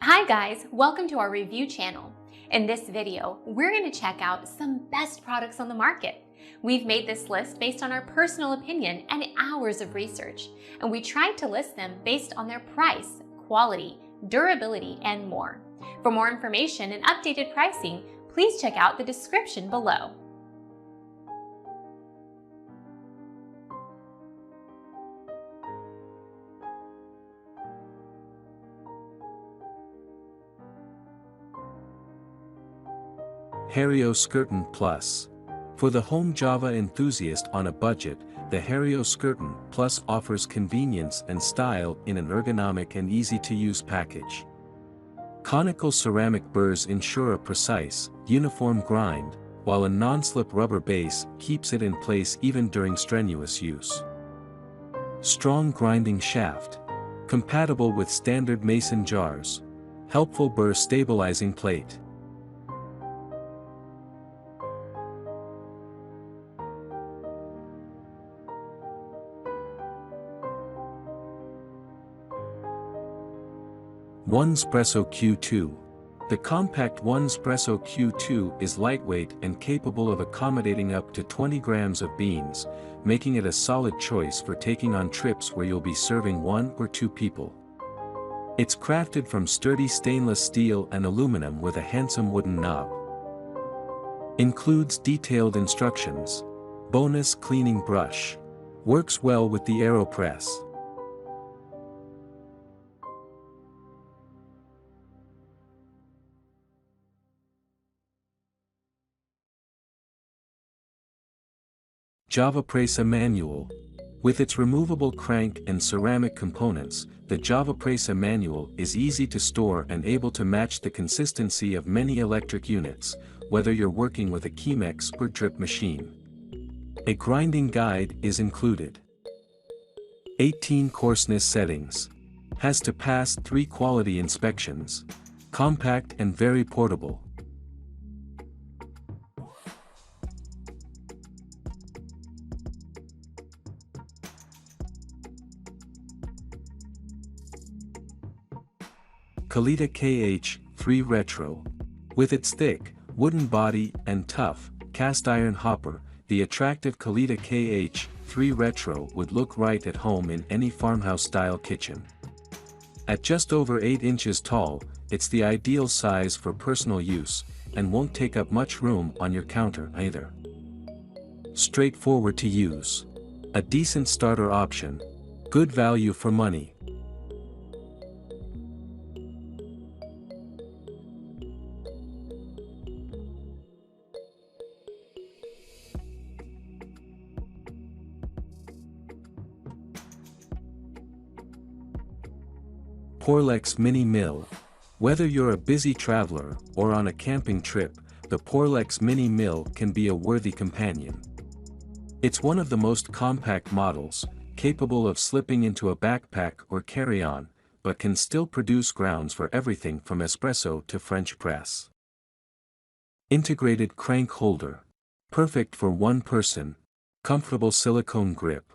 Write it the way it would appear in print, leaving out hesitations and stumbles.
Hi guys, welcome to our review channel. In this video, we're going to check out some best products on the market. We've made this list based on our personal opinion and hours of research, and we tried to list them based on their price, quality, durability, and more. For more information and updated pricing, please check out the description below. Hario Skirton Plus. For the home Java enthusiast on a budget, the Hario Skirton Plus offers convenience and style in an ergonomic and easy-to-use package. Conical ceramic burrs ensure a precise, uniform grind, while a non-slip rubber base keeps it in place even during strenuous use. Strong grinding shaft. Compatible with standard mason jars. Helpful burr stabilizing plate. OneSpresso Q2. The compact OneSpresso Q2 is lightweight and capable of accommodating up to 20 grams of beans, making it a solid choice for taking on trips where you'll be serving 1 or 2 people. It's crafted from sturdy stainless steel and aluminum with a handsome wooden knob. Includes detailed instructions. Bonus cleaning brush. Works well with the AeroPress. JavaPressa Manual. With its removable crank and ceramic components, the JavaPressa Manual is easy to store and able to match the consistency of many electric units, whether you're working with a Chemex or drip machine. A grinding guide is included. 18 coarseness settings. Has to pass 3 quality inspections. Compact and very portable. Kalita KH3 Retro. With its thick, wooden body and tough, cast-iron hopper, the attractive Kalita KH3 Retro would look right at home in any farmhouse-style kitchen. At just over 8 inches tall, it's the ideal size for personal use, and won't take up much room on your counter either. Straightforward to use. A decent starter option. Good value for money. Porlex Mini Mill. Whether you're a busy traveler or on a camping trip, the Porlex Mini Mill can be a worthy companion. It's one of the most compact models, capable of slipping into a backpack or carry-on, but can still produce grounds for everything from espresso to French press. Integrated crank holder. Perfect for one person. Comfortable silicone grip.